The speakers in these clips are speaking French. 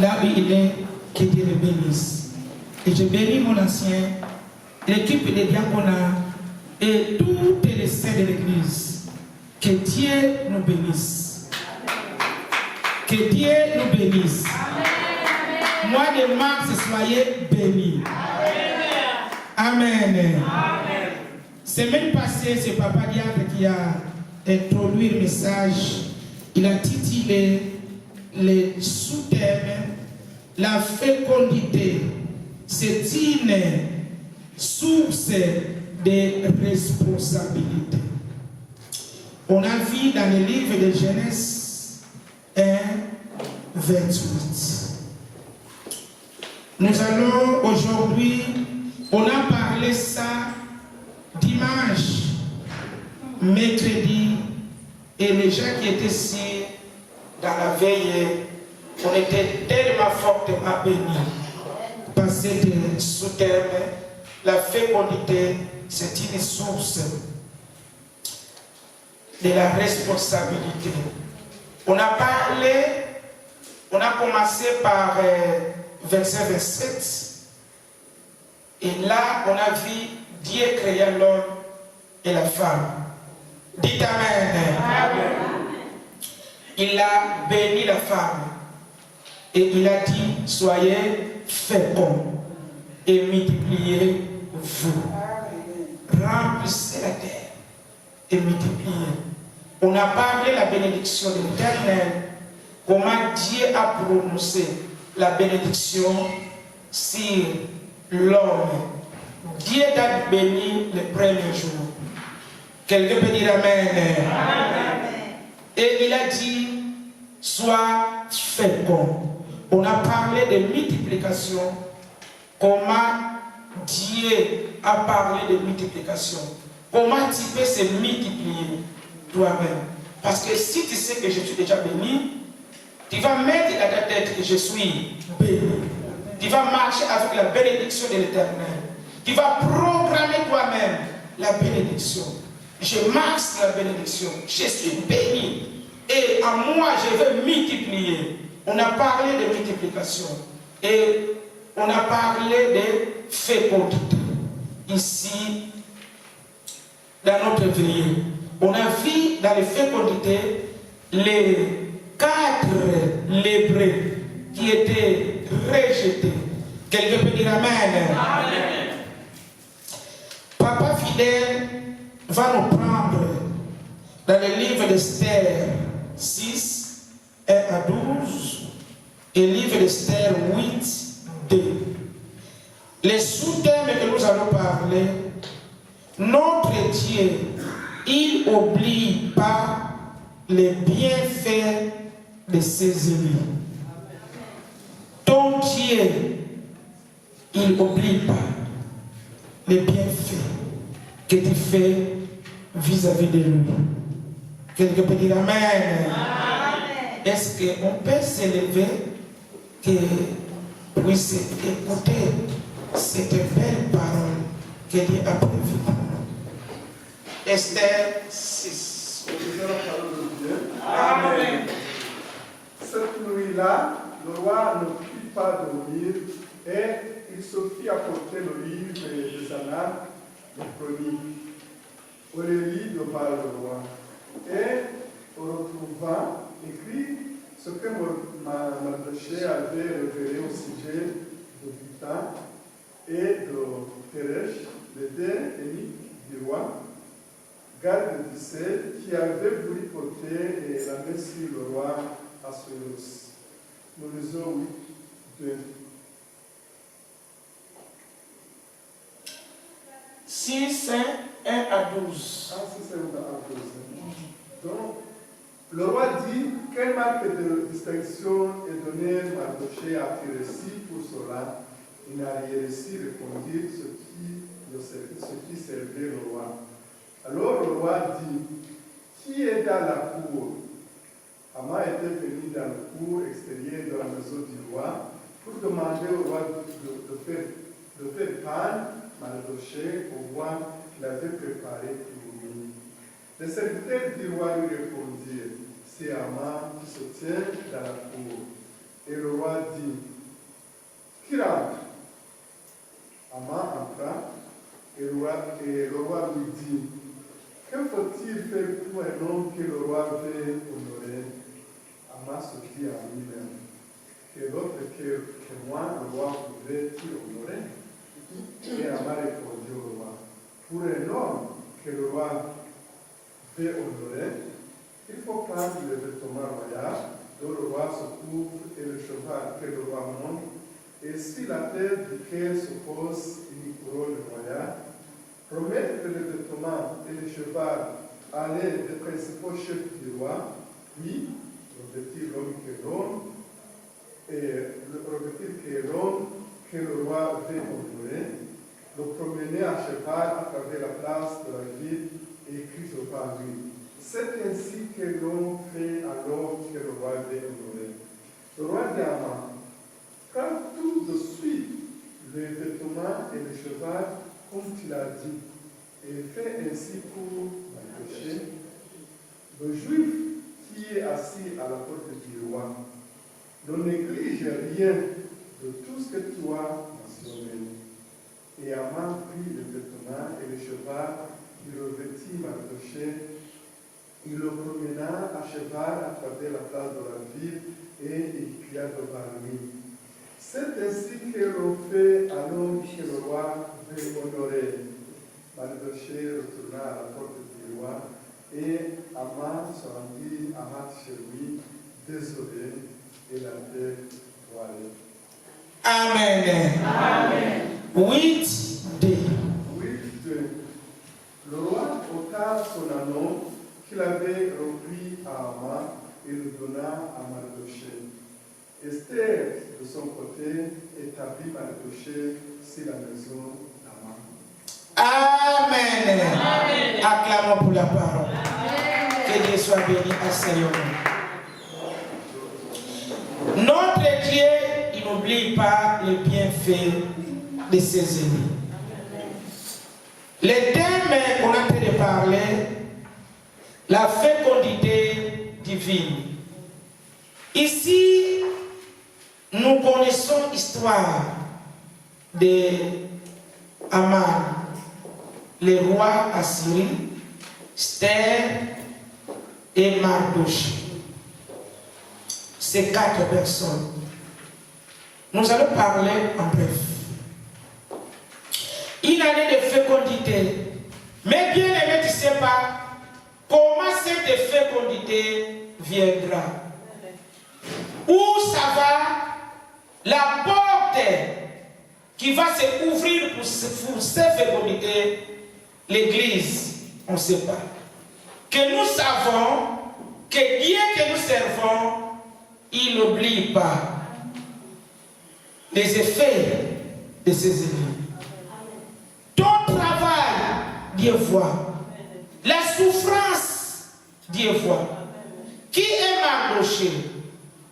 là où il est, que Dieu le bénisse. Et je bénis mon ancien, l'équipe des diaconats et tous les saints de l'église. Que Dieu nous bénisse. Que Dieu nous bénisse. Mois de mars, soyez bénis. Amen. Amen. Semaine passée, c'est Papa Diable qui a introduit le message. Il a titulé les sous-thèmes. La fécondité, c'est une source de responsabilité. On a vu dans le livre de Genèse 1, 28. Nous allons aujourd'hui, on a parlé ça dimanche, mercredi, et les gens qui étaient ici dans la veille, on était tellement fortement bénis par cette sous-thème. La fécondité, c'est une source de la responsabilité. On a parlé, on a commencé par verset 27. Et là, on a vu Dieu créer l'homme et la femme. Dites Amen. Amen. Il a béni la femme. Et il a dit, soyez féconds et multipliez-vous. Remplissez la terre et multipliez. On a parlé de la bénédiction de l'Éternel. Comment Dieu a prononcé la bénédiction sur l'homme. Dieu t'a béni le premier jour. Quelqu'un peut dire Amen. Amen. Et il a dit, sois fécond. On a parlé de multiplication. Comment Dieu a parlé de multiplication. Comment tu peux se multiplier toi-même. Parce que si tu sais que je suis déjà béni, tu vas mettre à ta tête que je suis béni. Tu vas marcher avec la bénédiction de l'Éternel. Tu vas programmer toi-même la bénédiction. Je marche la bénédiction. Je suis béni. Et à moi, je vais multiplier. On a parlé de multiplication. Et on a parlé de fécondité. Ici, dans notre vie, on a vu dans les fécondités les 4 lépreux qui étaient rejetés. Quelqu'un peut dire Amen. Amen. Papa fidèle va nous prendre dans le livre d'Esther 6, 1 à 12 et le livre d'Esther 8, 2. Les sous-thèmes que nous allons parler, notre Dieu, il n'oublie pas les bienfaits de ses élus. Ton Dieu, il n'oublie pas les bienfaits que tu fais vis-à-vis de lui. Quelqu'un peut dire Amen. Amen. Est-ce qu'on peut s'élever que puisse écouter cette belle parole que Dieu a prévue pour nous? Esther 6. Amen. Cette nuit-là, le roi ne put pas dormir et il se fit apporter le livre des annales de chroniques. On le lit devant le roi. Et on retrouva écrit ce que Mardochée avait révélé au sujet de Bigthan et de Teresh, les deux ennemis du roi, garde de Dissé, qui avait voulu porter la main sur le roi Assuérus. Nous lisons 8, 2. 6, 1 à 12. Ah, 6, 1 à 12. Donc, le roi dit, quelle marque de distinction est donnée Mardochée à Tirési pour cela? Il n'a rien réussi à répondre ce qui servait le roi. Alors le roi dit, qui est dans la cour? Haman était venu dans la cour extérieure de la maison du roi pour demander au roi de faire panne Mardochée au roi qu'il avait préparé pour lui. Les serviteurs du roi lui répondirent, c'est Haman qui se tient dans la cour. Et le roi dit, qui rentre? Aman entra, et le roi lui dit, que faut-il faire pour un homme que le roi veut honorer? Aman se dit à lui-même, quel autre que moi, le roi voudrait-il honorer? Et Aman répondit au roi, pour un homme que le roi veut honorer, il faut prendre le vêtement royal dont le roi se couvre et le cheval que le roi monte, et sur la tête duquel se pose une couronne royale, remettre le vêtement et le cheval à l'aide des principaux chefs du roi, puis revêtir l'homme que le roi veut honorer, le promener à cheval à travers la place de la ville et écrire par lui. C'est ainsi que l'on fait alors que le roi veut honorer. Le roi dit à Aman, prends tout de suite le vêtement et le cheval comme tu l'as dit, et fais ainsi pour Mardochée, le juif qui est assis à la porte du roi. Ne néglige rien de tout ce que tu as mentionné. Et Aman prit le vêtement et le cheval, il revêtit Mardochée, il le promena à cheval à travers la place de la ville et il cria devant lui. C'est ainsi que l'on fait à l'homme que le roi veut honorer. Mardochée retourna à la porte du roi et Aman se rendit à Mat chez lui, désolé et la tête voilée. Amen. Amen. 8D. 8.2. Le roi ôta son anneau qu'il avait repris à Aman et le donna à Mardochée. Esther, de son côté, établit Mardochée sur la maison d'Aman. Amen. Amen. Acclamons pour la parole. Amen. Que Dieu soit béni à Seigneur. Notre Dieu, il n'oublie pas les bienfaits de ses ennemis. Le thème qu'on a en train de parler, la fécondité divine. Ici, nous connaissons l'histoire de Aman, le roi assyrien, Esther et Mardochée. Ces 4 personnes. Nous allons parler en bref. Une année de fécondité. Mais bien aimé, tu ne sais pas comment cette fécondité viendra. Où ça va? La porte qui va se ouvrir pour cette fécondité, l'Église, on ne sait pas. Que nous savons que Dieu que nous servons, il n'oublie pas les effets de ses ennemis. Ton travail, Dieu voit. La souffrance, Dieu voit. Qui est Mardochée?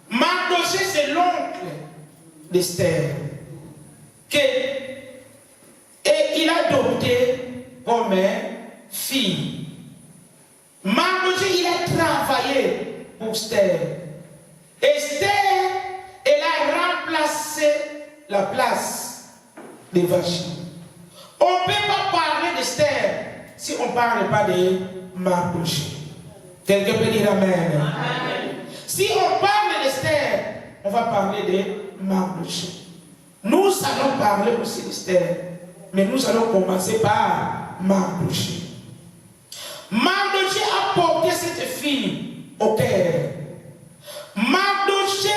Mardochée, c'est l'oncle d'Esther. Et il a adopté comme fille. Mardochée, il a travaillé pour Esther. Esther, elle a remplacé la place de Vashti. On ne peut pas parler d'Esther si on ne parle pas de Mardochée. Quelqu'un peut dire Amen. Amen. Si on parle d'Esther, on va parler de Mardochée. Nous allons parler aussi d'Esther, mais nous allons commencer par Mardochée. Mardochée a porté cette fille au cœur. Mardochée,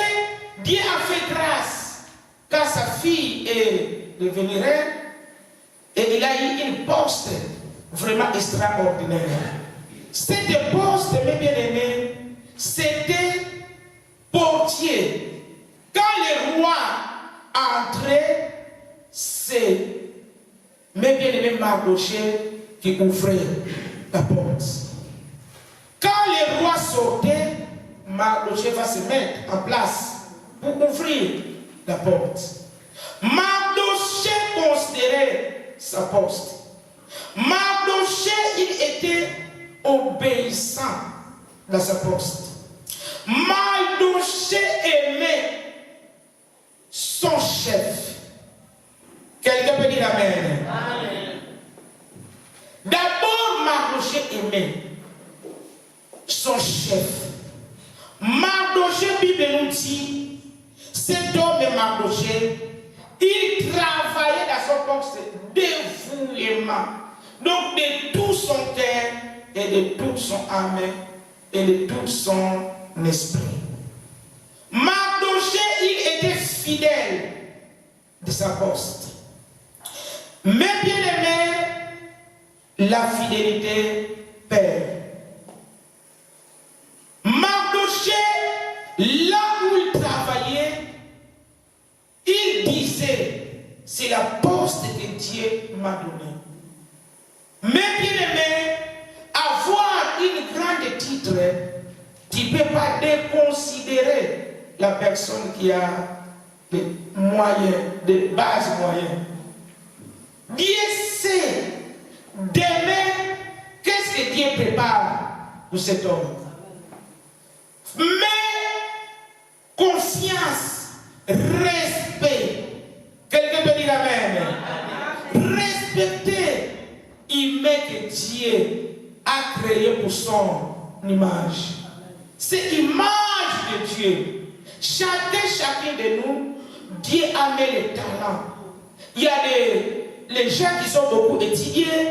Dieu a fait grâce car sa fille est devenue reine et il a eu une poste vraiment extraordinaire. Cette poste, mes bien-aimés, c'était portier. Quand le roi entrait, c'est mes bien-aimés Mardochée qui ouvrait la porte. Quand le roi sortait, Mardochée va se mettre en place pour ouvrir la porte. Mardochée considérait sa poste. Mardochée, il était obéissant dans sa poste. Mardochée aimait donné son chef. Mardoché, Bible nous dit, cet homme Mardoché, il travaillait dans son poste dévouement. Donc de tout son cœur et de toute son âme et de tout son esprit. Mardoché, il était fidèle de sa poste. Mais bien aimé, la fidélité perd. Mardoché, là où il travaillait, il disait, c'est la poste que Dieu m'a donnée. Mais bien aimé, avoir une grande titre, tu ne peux pas déconsidérer la personne qui a des moyens, des bases moyennes. Dieu sait demain qu'est-ce que Dieu prépare pour cet homme. Mais confiance, respect, quelqu'un peut dire amen. Respecter, il met que Dieu a créé pour son image. C'est l'image de Dieu. Chacun de nous, Dieu a mis les talents. Il y a les gens qui sont beaucoup étudiés,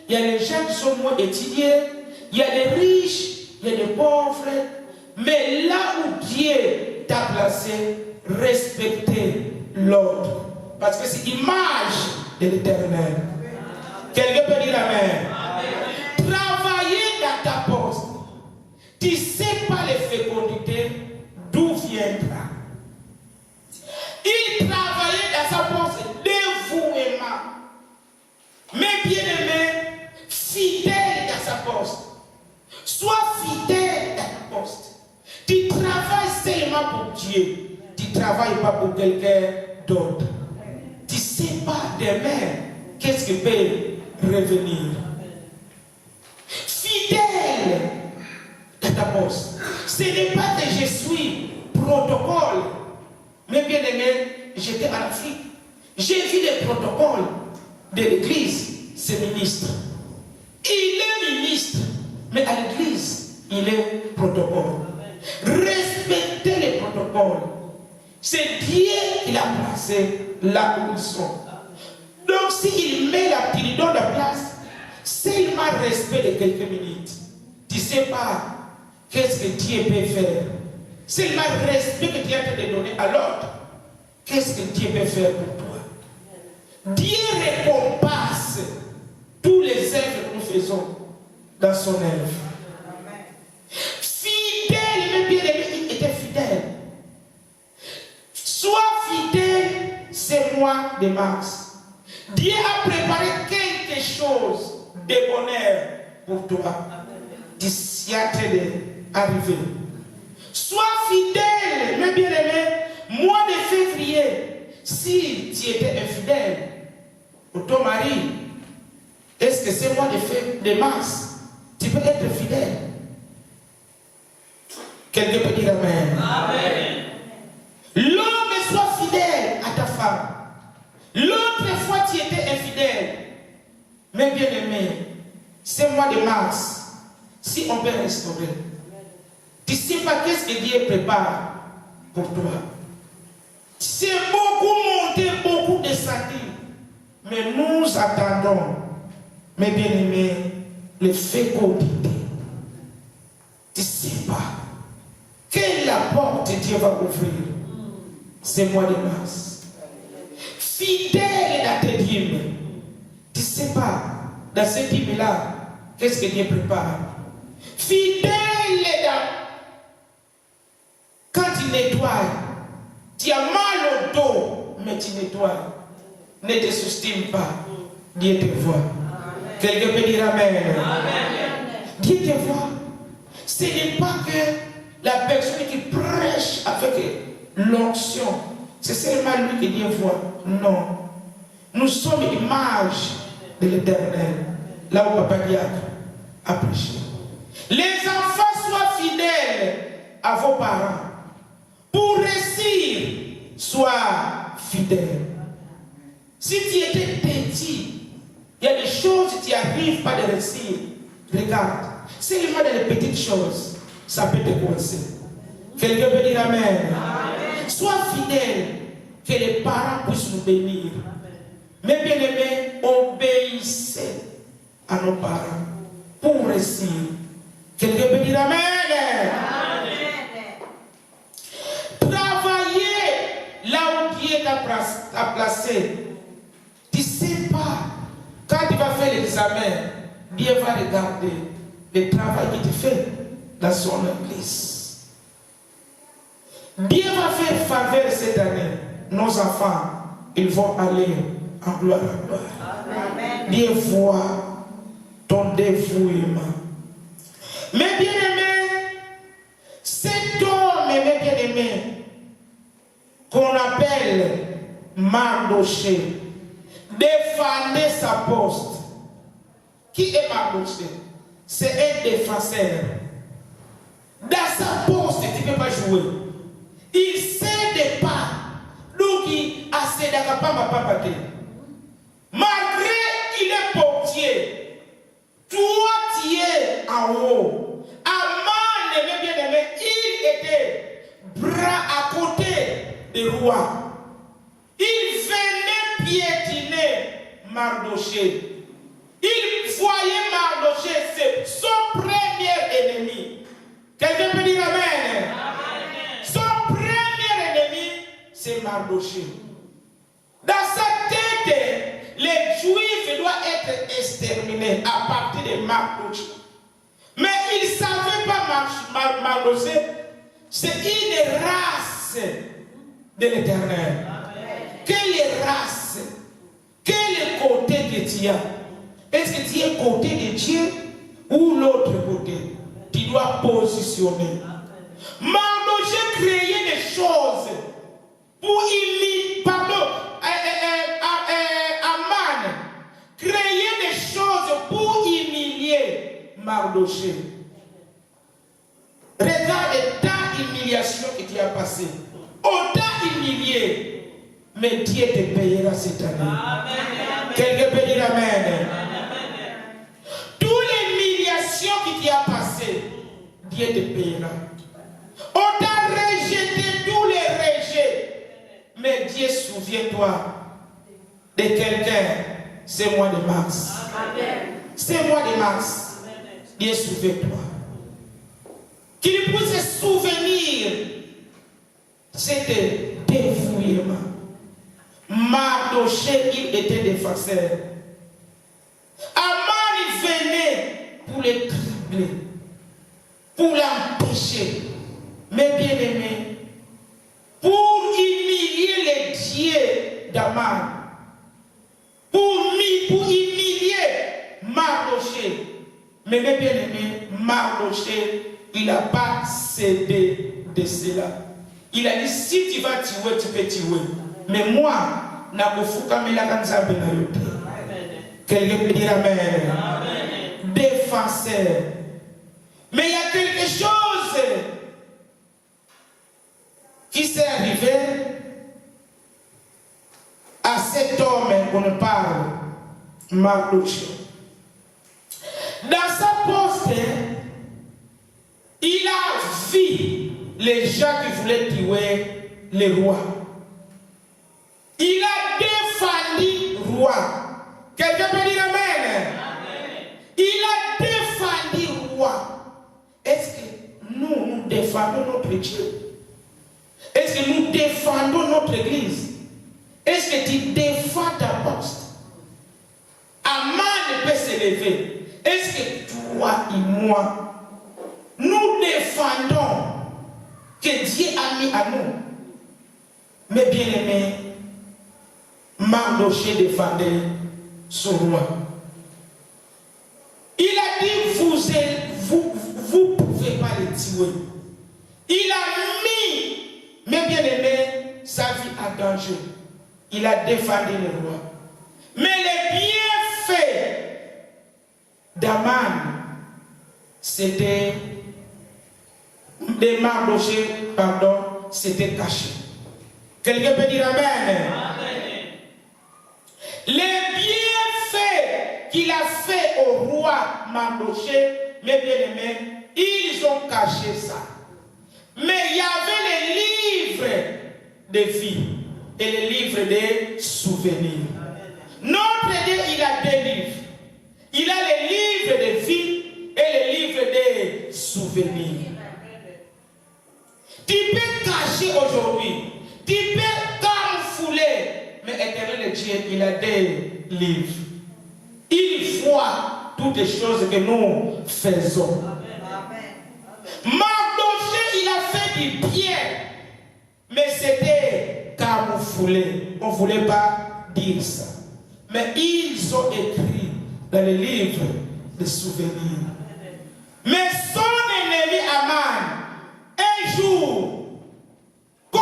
il y a les gens qui sont moins étudiés, il y a les riches, il y a les pauvres. Mais là où Dieu t'a placé, respectez l'autre. Parce que c'est l'image de l'Éternel. Quelqu'un peut dire amen. Travailler dans ta poste. Tu ne sais pas les fécondités d'où viendra. Il travaillait dans sa poste dévouement. Mais bien aimé, fidèle dans sa poste. Sois fidèle dans ta poste. Tu travailles seulement pour Dieu. Tu ne travailles pas pour quelqu'un d'autre. Tu ne sais pas demain qu'est-ce qui peut revenir. Fidèle dans ta poste. Ce n'est pas que je suis protocole. Mais bien aimé, j'étais en Afrique. J'ai vu les protocoles de l'église, c'est ministre. Il est ministre, mais à l'église, il est protocole. Respectez les protocoles. C'est Dieu qui l'a placé là où ils sont. Donc s'il met il donne la place, s'il m'a respect de quelques minutes, tu ne sais pas qu'est-ce que Dieu peut faire. S'il m'a respect que Dieu peut te donner à l'autre, qu'est-ce que Dieu peut faire pour toi? Dieu récompense tous les œuvres que nous faisons dans son œuvre. Fidèle, mais bien aimé, il était fidèle. Sois fidèle, c'est moi de Mars. Dieu a préparé quelque chose de bonheur pour toi. Tu y as d'arriver. Sois fidèle, mais bien aimé, mois de février, si tu étais infidèle pour ton mari, est-ce que c'est mois de mars, tu peux être fidèle? Quelqu'un peut dire amen. Amen. L'homme soit fidèle à ta femme. L'autre fois tu étais infidèle. Mais bien aimé, c'est mois de mars, si on peut restaurer. Tu ne sais pas qu'est-ce que Dieu prépare pour toi. C'est beaucoup monté, beaucoup descendu. Mais nous attendons, mes bien-aimés, les fécondités. Tu ne sais pas quelle la porte Dieu va ouvrir. C'est mois de mars. Fidèle dans tes dîmes. Tu ne sais pas, dans ces dîmes-là, qu'est-ce que Dieu prépare. Fidèle dans... Quand tu nettoies, tu as mal au dos, mais tu nettoies. Ne te sous-estime pas. Dieu te voit. Quelqu'un peut dire amen. Dieu te voit. Ce n'est pas que la personne qui prêche avec l'onction, c'est seulement lui que Dieu voit. Non. Nous sommes l'image de l'Éternel. Là où Papa Diak a prêché. Les enfants soient fidèles à vos parents. Pour réussir, sois fidèle. Si tu étais petit, il y a des choses que tu n'arrives pas à réussir. Regarde, seulement dans les petites choses, ça peut te coincer. Quelqu'un peut dire Amen. Amen. Sois fidèle, que les parents puissent nous bénir. Mais bien aimés, obéissez à nos parents pour réussir. Quelqu'un peut dire Amen. Amen. Travaillez là où Dieu t'a placé. Tu ne sais pas, quand tu vas faire l'examen, Dieu va regarder le travail que tu fais dans son église. Dieu va faire faveur cette année. Nos enfants, ils vont aller en gloire en gloire. Amen. Dieu voit ton dévouement. Mais bien aimé, cet homme, mais bien aimé, qu'on appelle Mardoché, défendait sa poste. Qui est Mardoché? C'est un défenseur. Dans sa poste, tu ne peux pas jouer. Il sait des pas. Donc, il a assez d'acapamba. Malgré qu'il est portier, toi tu es en haut. Aman, mes bien-aimés, il était bras à côté des rois. Il venait piétiner Mardoché. Il voyait Mardoché, c'est son premier ennemi. Quelqu'un peut dire Amen. Amen. Son premier ennemi, c'est Mardoché. Dans sa tête, les Juifs doivent être exterminés à partir de Mardoché. Mais il ne savait pas Mardoché, c'est une race de l'Éternel. Quelle race, quel côté que tu as? Est-ce que tu es côté de Dieu ou l'autre côté? Tu dois positionner. Mardoché créait des choses pour imiter, Aman créait des choses pour humilier Mardoché. Regarde tant d'humiliation que tu as passé. Autant humilié, mais Dieu te payera cette année. Amen. Quelqu'un peut dire Amen. Toutes les humiliations que tu as passées, Dieu te payera. On t'a rejeté tous les rejets, mais Dieu, souviens-toi de quelqu'un. C'est mois de mars. C'est mois de mars. Dieu, souviens-toi. Qu'il puisse se souvenir. C'était dévouement. Mardoché, il était défenseur. Aman, il venait pour le tripler, pour l'empêcher. Mais bien aimé, pour humilier les dieux d'Aman, pour humilier Mardoché. Mais bien aimé, Mardoché, il n'a pas cédé de cela. Il a dit, si tu vas tuer, tu peux tuer. Mais moi, je ne peux pas me faire. Quelqu'un peut dire Amen. Amen. Défenseur. Mais il y a quelque chose qui s'est arrivé à cet homme qu'on parle, Mardoché. Dans sa poste, il a vu les gens qui voulaient tuer les rois. Il a défendu le roi. Quelqu'un peut dire Amen. Amen. Il a défendu le roi. Est-ce que nous défendons notre Dieu? Est-ce que nous défendons notre église? Est-ce que tu défends ta poste? Aman peut s'élever. Est-ce que toi et moi, nous défendons que Dieu a mis à nous? Mais bien aimé, Mardoché défendait son roi. Il a dit, vous ne pouvez pas les tuer. Il a mis, mais bien aimé, sa vie en danger. Il a défendu le roi. Mais les bienfaits d'Aman, c'était de Mardoché, c'était caché. Quelqu'un peut dire Amen. Amen. Les bienfaits qu'il a fait au roi Mardochée, mes bien-aimés, ils ont caché ça. Mais il y avait les livres de vie et les livres de souvenirs. Notre Dieu, il a deux livres. Il a les livres de vie et les livres de souvenirs. Tu peux cacher aujourd'hui, tu peux camouler, mais éternel Dieu, il a des livres. Il voit toutes les choses que nous faisons. Mardochée, il a fait du bien, mais c'était camouflé. On ne voulait pas dire ça. Mais ils ont écrit dans les livres des souvenirs. Mais son ennemi Aman, un jour, comme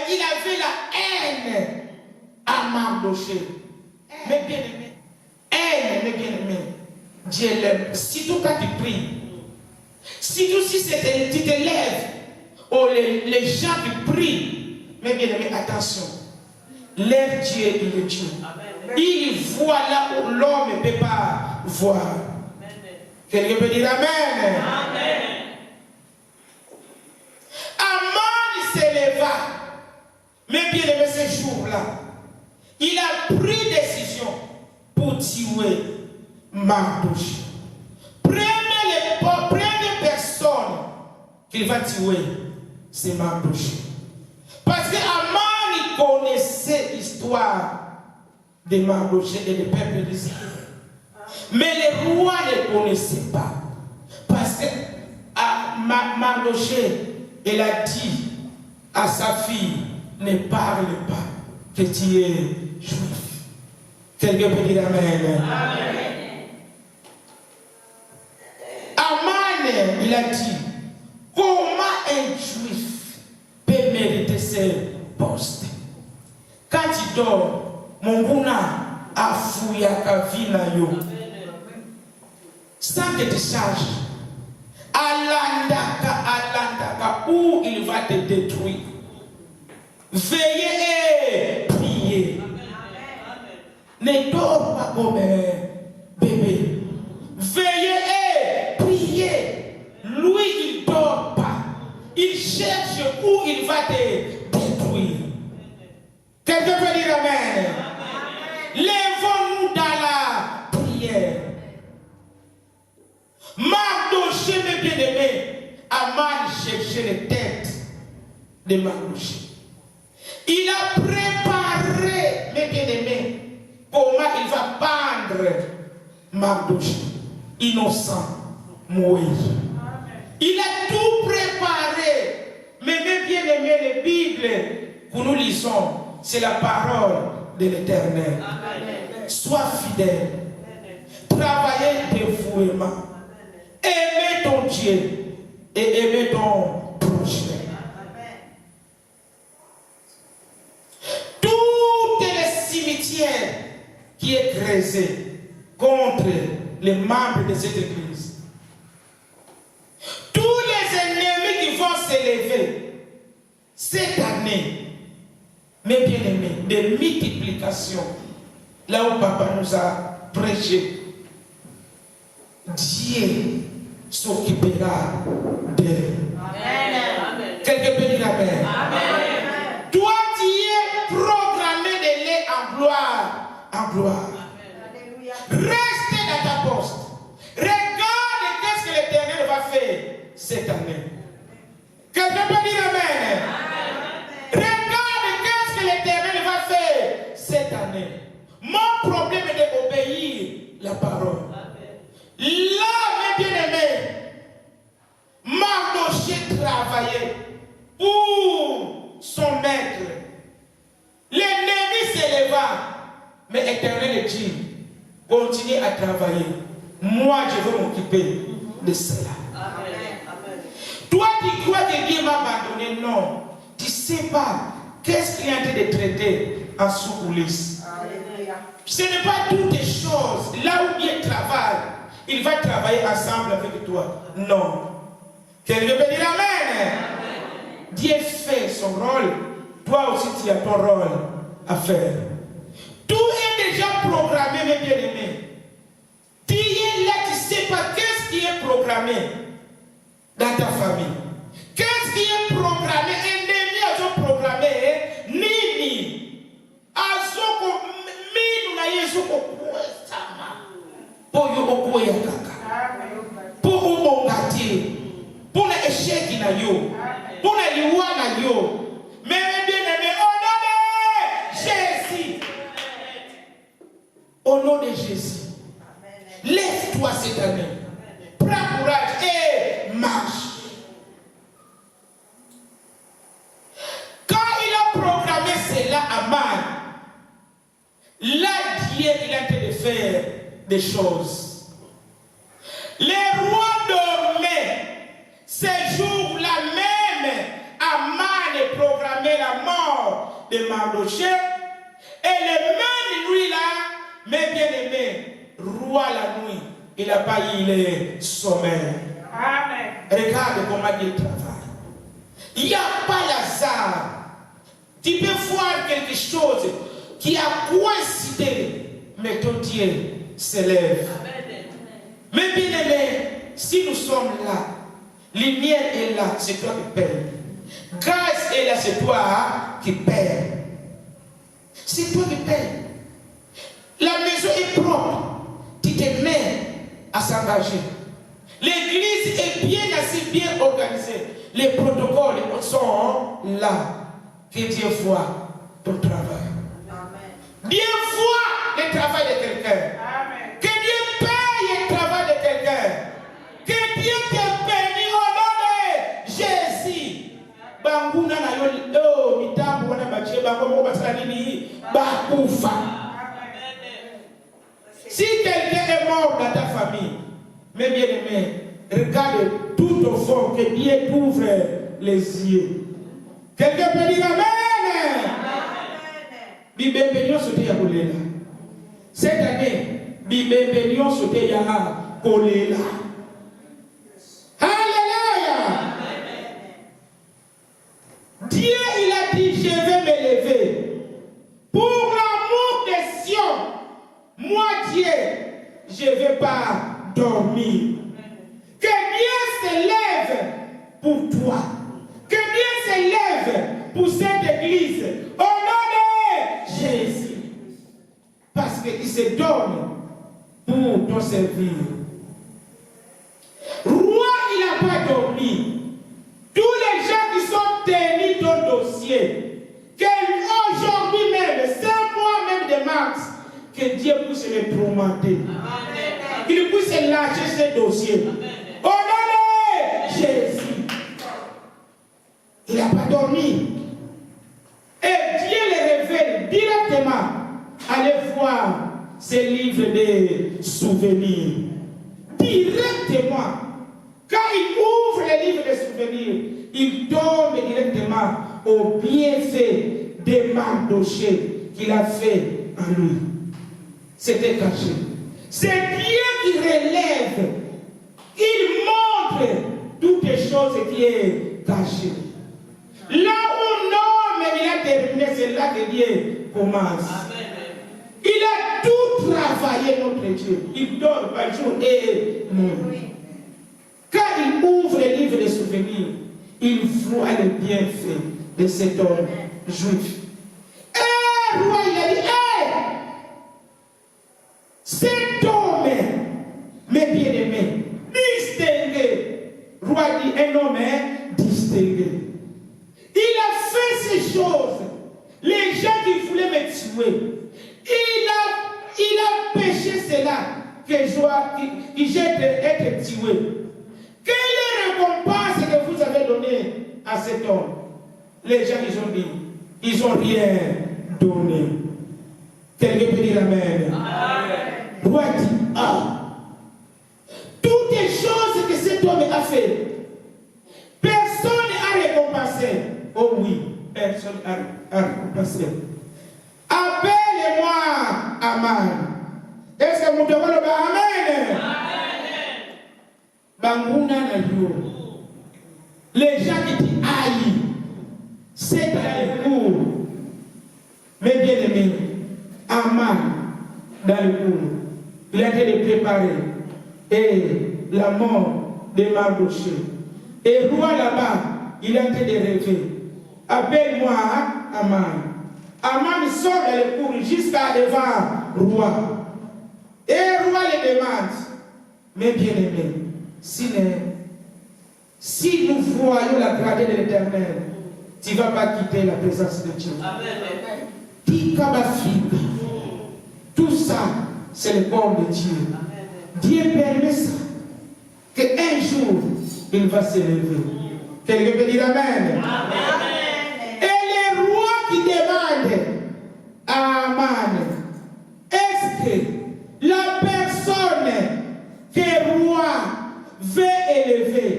il avait la haine à Mardochée, mais bien aimé, haine, mais bien aimé, Dieu l'aime. Si tout quand tu pries, si tu te lèves, oh, les gens qui prient, mais bien aimé, attention, leur Dieu, il est Dieu. Il voit là où l'homme ne peut pas voir. Quelqu'un peut dire Amen. Amen. Aman s'éleva. Mais bien aimé, ce jour-là, il a pris décision pour tuer Mardochée. Première personne qu'il va tuer, c'est Mardochée. Parce que Aman, il connaissait l'histoire de Mardochée et du peuple d'Israël. Mais le roi ne connaissait pas. Parce que Mardochée, elle a dit à sa fille, ne parle pas que tu es juif. Quelqu'un peut dire Amen. Amen. Aman, il a dit, comment un juif peut mériter ce poste? Quand il dort, mon gouna a fouillé à vina yo. Sans que tu saches, alandaka, où il va te détruire. Veillez et priez. Ne dors pas comme un bébé. Veillez et priez. Lui, il ne dort pas. Il cherche où il va te détruire. Quelqu'un peut dire Amen. Lèvons-nous dans la prière. Mardochée, mes bien-aimés, Aman cherchait les têtes de Mardochée. Il a préparé, mes bien-aimés, comment il va pendre Mardochée, innocent, mourir. Il a tout préparé. Mais mes bien-aimés, les Bibles que nous lisons, c'est la parole de l'Éternel. Sois fidèle. Travaillez dévouément. Aimez ton Dieu et aimez ton prochain. Tous les cimetières qui est creusé contre les membres de cette église, tous les ennemis qui vont s'élever cette année, mes bien-aimés, de multiplication, là où papa nous a prêché, Dieu s'occupera d'eux. Quelqu'un peut dire Amen. Amen. Toi, tu es programmé d'aller en gloire. En gloire. Reste dans ta poste. Regarde qu'est-ce que l'Éternel va faire cette année. Quelqu'un peut dire Amen. Regarde qu'est-ce que l'Éternel va faire cette année. Mon problème est d'obéir la parole. Là, mes bien-aimés, Mardochée travaillait pour son maître. L'ennemi s'éleva, mais Éternel dit, continuez à travailler. Moi, je vais m'occuper de cela. Amen. Toi, tu crois que Dieu m'a abandonné? Non. Tu ne sais pas qu'est-ce qu'il est en train de traiter en sous-coulisse. Ce n'est pas toutes les choses. Là où Dieu travaille, il va travailler ensemble avec toi. Non. Quelqu'un peut dire Amen. Dieu fait son rôle. Toi aussi, tu as ton rôle à faire. Tout est déjà programmé, mes bien-aimés. programmé dans ta famille? Qu'est-ce qui est programmé? Ennemi a programmé nini? Azoko minu na yezoko kuesama. Pour yo okoya kaka. Pour umongati. Pour na échec na yo. Pour na liwa na yo. Mais bien aimé, au nom de Jésus. Au nom de Jésus. Lève-toi cette année. Prends courage et marche. Quand il a programmé cela à Aman, là, Dieu, il a en train de faire des choses. Les rois dormaient. Ces jours-là même, Aman programmait la mort de Mardochée. Et le même nuit-là, mes bien-aimés, roi la nuit, il n'a pas eu les sommeils. Amen. Regarde comment Dieu travaille. Il n'y a pas hasard. Tu peux voir quelque chose qui a coïncidé, mais ton Dieu s'élève. Mais bien aimé, si nous sommes là, lumière est là, c'est toi qui payes. Grâce est là, c'est toi qui payes. C'est toi qui payes. La maison est propre. Tu te mets à s'engager. L'église est bien assez bien organisée. Les protocoles sont là. Que Dieu voit ton travail. Amen. Dieu voit le travail de quelqu'un. Que Dieu paye le travail de quelqu'un. Que Dieu te bénisse au nom de Jésus. Banguna na yo mitambo wana bache bango batala nini bakufa. Si quelqu'un est mort dans ta famille, mes bien-aimés, regarde tout au fond que Dieu t'ouvre les yeux. Quelqu'un peut dire Amen. Bibembelio sote ya kolela. Cette année, bibembelio sote ya kolela. Alléluia. Dieu, il a dit, je vais me lever. Pour l'amour des Sion, moi Dieu, je ne vais pas dormir. Que Dieu se lève pour toi. Que Dieu se lève pour cette église. Au nom de Jésus. Parce qu'il se donne pour ton servir. Roi, il n'a pas dormi. Tous les gens qui sont tenus ton dossier, qu'aujourd'hui même, 5 mois même de mars, que Dieu puisse les promonter. Qu'il puisse lâcher ce dossier. Au nom de Jésus. Il n'a pas dormi. Et Dieu le révèle directement. Allez voir ces livres de souvenirs. Directement. Quand il ouvre les livres de souvenirs, il tombe directement au bienfait de Mardochée qu'il a fait en lui. C'était caché. C'est Dieu qui relève. Il montre toutes les choses qui sont cachées. Là où l'homme il a terminé, c'est là que Dieu commence. Amen. Il a tout travaillé, notre Dieu. Il donne par jour et nuit. Quand il ouvre les livres de souvenirs, il voit le bienfait de cet homme juif. Et le roi, il a dit, cet homme, mes bien-aimés, distingué. Roi dit, un homme distingué. Il a fait ces choses. Les gens qui voulaient me tuer, il a péché cela que j'ai été tué. Quelle récompense que vous avez donnée à cet homme? Les gens, ils ont dit, ils n'ont rien donné. Quelqu'un peut dire Amen. Roi dit, toutes les choses que cet homme a fait, personne n'a récompensé. Oh oui, personne n'a récompensé. Appelle-moi Aman. Est-ce que vous devez le dire Amen? Banguna na yo. Les gens qui disent aïe, c'est dans le cours. Mais bien aimé, Aman, dans le cours, il a été préparé. Et la mort de Mardoché. Et roi là-bas, il a été de rêver. Appelle-moi Aman. Aman sort dans le cours jusqu'à devant le roi. Et le roi le demande, mes bien-aimés, si nous voyons la grandeur de l'Éternel, tu ne vas pas quitter la présence de Dieu. Amen. Tout ça, c'est le corps de Dieu. Amen. Dieu permet ça. Qu'un jour, il va se lever. Quelqu'un peut dire Amen. Amen. Et le roi qui demande à Aman, est-ce que la personne que le roi veut élever,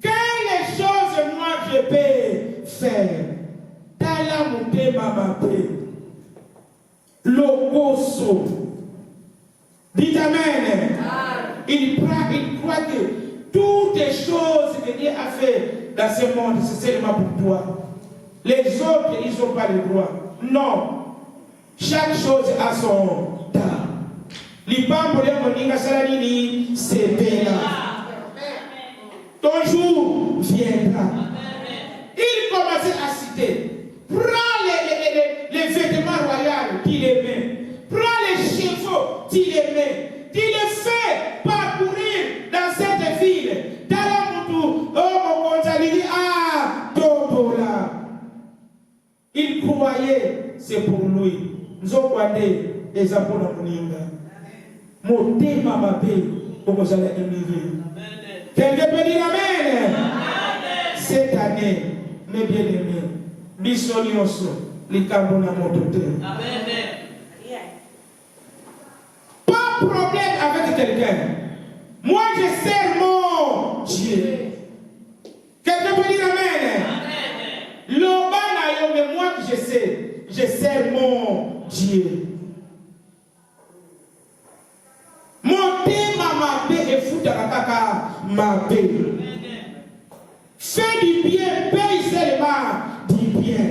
quelle chose moi je peux faire? Dans la montée mamapé, l'ogoso. Dites Amen. Il croit que toutes les choses que Dieu a fait dans ce monde, c'est seulement pour toi. Les autres, ils n'ont pas le droit. Non. Chaque chose a son temps. L'Ibambo de Moninga Salanini, c'est bien. Ton jour viendra. Il commençait à citer. Prends les vêtements royaux, tu les mets. Prends les chevaux, tu les mets. Tu les fais parcourir dans cette ville. Dans la Moutou, oh mon Gonzalini, ah, Tobola. Il croyait, c'est pour lui. Nzokwande, et Zapona Moninga. Moté Mamapé, comme vous allez émigrer. Quelqu'un peut dire Amen. Cette année, mes bien-aimés, Bissonioso, les Cambona Motote. Pas de problème avec quelqu'un. Moi, je sers mon Dieu. Quelqu'un peut dire Amen. L'Obana, mais moi, je sers mon Dieu. Monter ma paix et foutre la caca ma paix. Fais du bien, paye seulement du bien.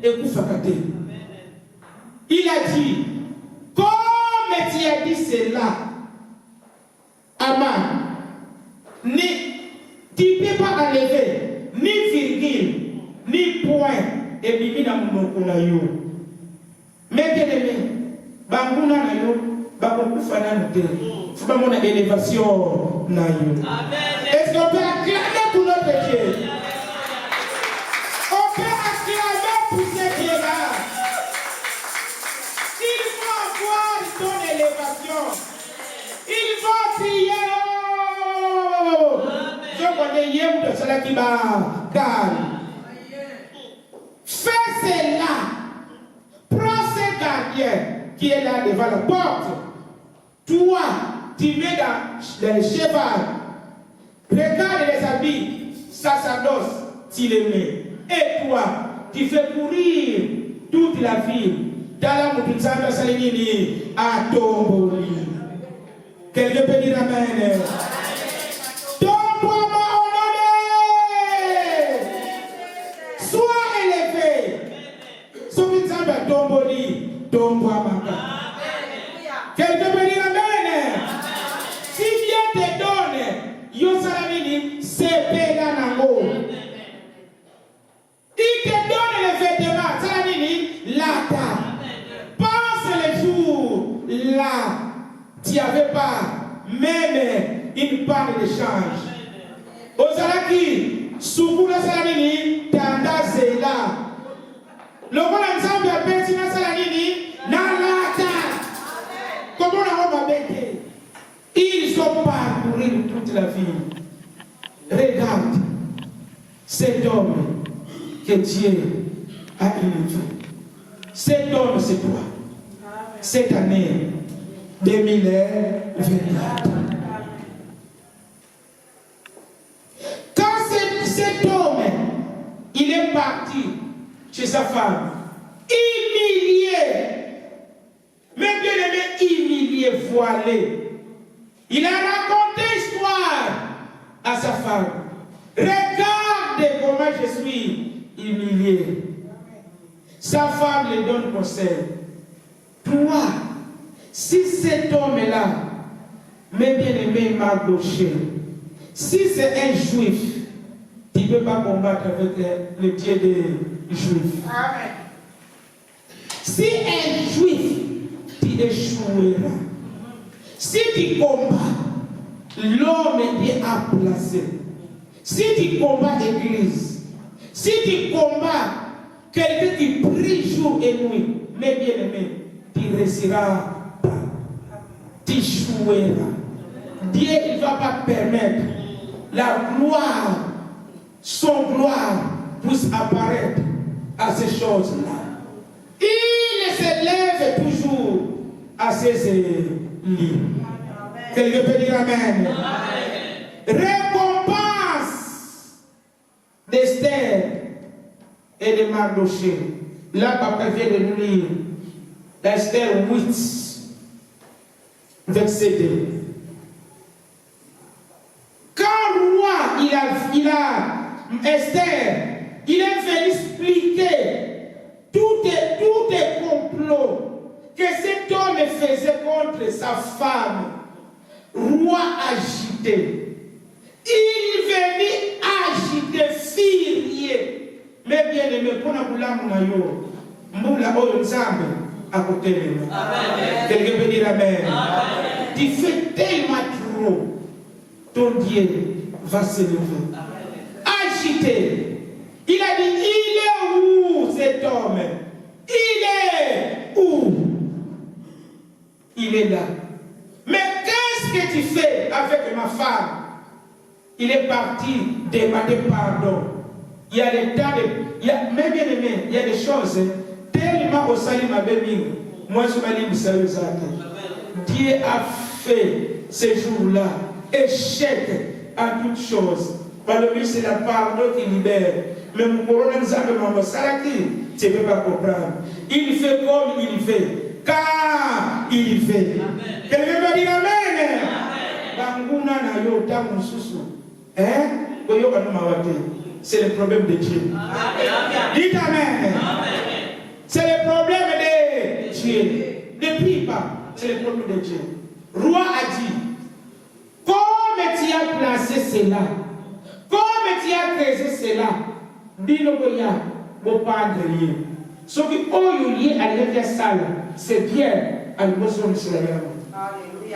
Et vous faites. Il a dit, comme tu as dit cela, Aman, tu ne peux pas enlever ni virgule, ni point, et bibi na moukuna yo. Mais bien aimé, banguna na yo, bakufa na nute. Faut pas mon élévation na yo. Est-ce qu'on peut acclamer pour notre Dieu? On peut acclamer pour ce Dieu-là. Il faut avoir ton élévation. Il faut crier. Je connais Yem de cela qui m'a calme. Fais cela. Prends ce gardien qui est là devant la porte. Toi, tu mets dans le cheval. Regarde les habits, sacerdoce, tu les mets. Et toi, tu fais courir toute la ville. Dans la Moutouzamba Salinini, à Tomboli. Quelqu'un peut dire Amen. Tombo m'a honoré. Sois élevé. Souvenirs Tomboli, Tombo Amaka. Quelqu'un peut dire Amen. Si Dieu te donne, Yosalamini, c'est Péga Nango. Il te donne les vêtements, Salamini, là-bas. Pense les jours là, tu n'avais pas même une part d'échange. Ozalaki, Soukula Salamini, Tanda Zela. Le roi ensemble a perdu dans Salamini, Nalata. Comment on va bêter? Ils ont parcouru toute la vie. Regarde, cet homme que Dieu a élevé. Cet homme, c'est toi. Cette année 2024. Quand cet homme, il est parti chez sa femme, humilié, mais bien aimé, humilié, voilé. Il a raconté l'histoire à sa femme. Regarde comment je suis humilié. Sa femme lui donne conseil. Toi, si cet homme-là, mes bien-aimés, m'a gauché, Si c'est un juif, tu ne peux pas combattre avec le Dieu des juifs. Amen. Si un juif, tu échoueras. Si tu combats, l'homme Dieu a placé. Si tu combats l'église, si tu combats quelqu'un qui prie jour et nuit, mais bien aimé, tu ne réussiras pas. Tu échoueras. Dieu ne va pas permettre la gloire, son gloire puisse apparaître à ces choses-là. Il se lève toujours à ses lits. Quelqu'un peut dire Amen. Récompense d'Esther et de Mardoché. Là, papa vient de nous lire Esther 8, verset 2. Quand le roi, il a Esther, il est venu expliquer tout est complot que cet homme faisait contre sa femme. Roi agité. Il venait agiter, furieux. Mais bien aimé, pour la boula mounayo, moula oyo nzambe à côté de nous. Quelqu'un peut dire Amen. Tu fais tellement trop, ton Dieu va se lever. Agité. Il a dit, il est où cet homme? Il est où? Il est là. Mais qu'est-ce que tu fais avec ma femme? Il est parti demander pardon. Il y a des tas de... Même bien aimé, il y a des choses tellement au salut ma bébé. Moi, je m'allie du salut. Dieu a fait ce jour-là échec à toutes choses. Par le but, c'est la pardon qui libère. Mais mon couronne nous a demandé ça qui tu ne peux pas comprendre. Il fait comme il fait. Car il fait. Quelqu'un va dire Amen. Banguna na yo tamu susu. C'est le problème de Dieu. Dites Amen. C'est le problème de Dieu. Ne prie pas. C'est le problème de Dieu. Roi a dit, comme tu as placé cela, comme tu as créé cela, dis-le-moi, mon padre. Ce qui est à l'effet sale, c'est bien à l'émotion de Israël.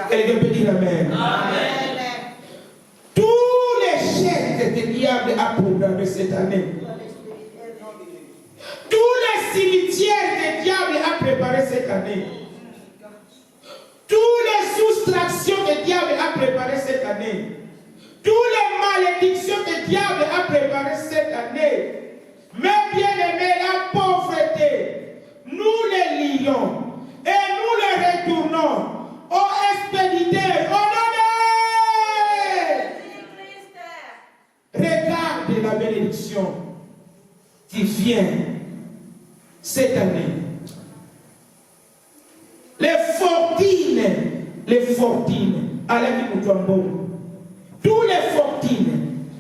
Quelqu'un peut dire Amen. Tous les chèques que le diable a programmés cette année, tous les cimetières que le diable a préparés cette année, toutes les soustractions que le diable a préparées cette année, toutes les malédictions que le diable a préparées cette année, mais bien aimé, la pauvreté, nous les lions et nous les retournons aux expéditeurs. Regarde la bénédiction qui vient cette année. Les fortines, à la vie pour toi, tous les fortines,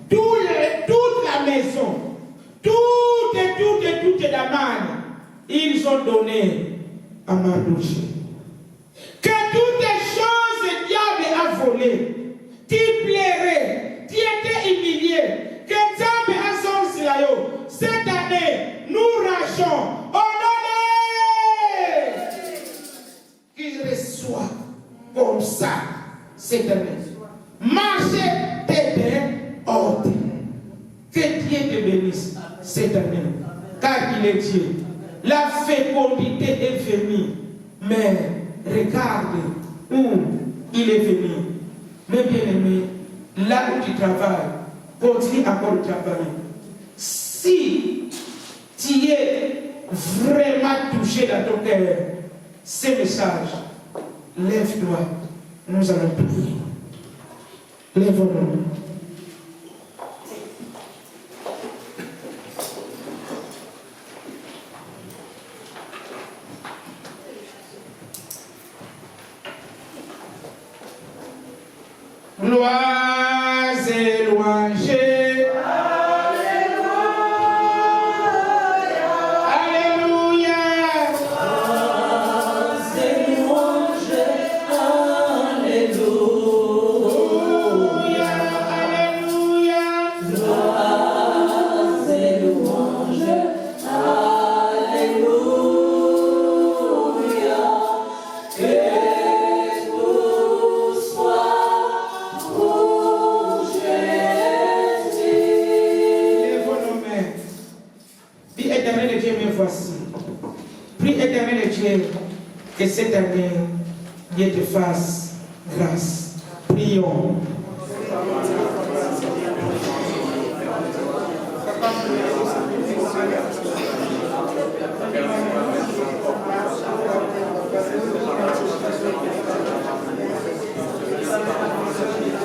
toute la maison, toute la manne, ils ont donné à Mardoché. Que toutes les choses le diable a volées, qui plairait, qui était humilié, que Diable a son slayo. Cette année, nous rachons. Qu'il reçoit comme ça cette année. Marchez tes ordres. Que Dieu te bénisse cette année. Car il est Dieu. La fécondité est venue. Mais regarde où il est venu. Mais bien aimé, là où tu travailles, continue encore de travailler. Si tu es vraiment touché dans ton cœur, ces messages, lève-toi, nous allons prier. Lève-nous. Gloires et louanges. Alléluia. Éternel Dieu, que cette année, Dieu te fasse grâce. Prions.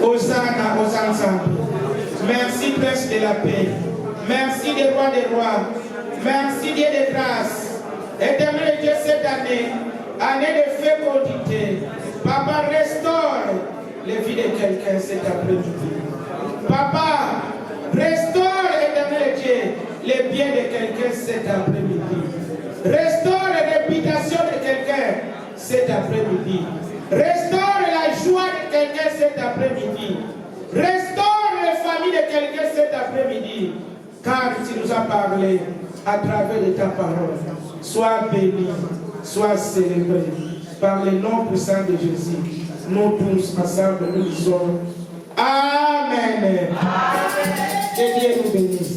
Hosanna, Hosanna. Merci, Prince de la paix. Merci, des rois des rois. Merci, Dieu de grâce. Éternel Dieu, cette année, année de fécondité. Papa, restaure les vies de quelqu'un cet après-midi. Papa, restaure, éternel Dieu, les biens de quelqu'un cet après-midi. Restaure la réputation de quelqu'un cet après-midi. Restaure la joie de quelqu'un cet après-midi. Restaure les familles de quelqu'un cet après-midi. Car tu nous as parlé à travers de ta parole. Sois béni, sois célébré par le nom puissant de Jésus. Nous tous ensemble nous disons Amen. Que Dieu nous bénisse.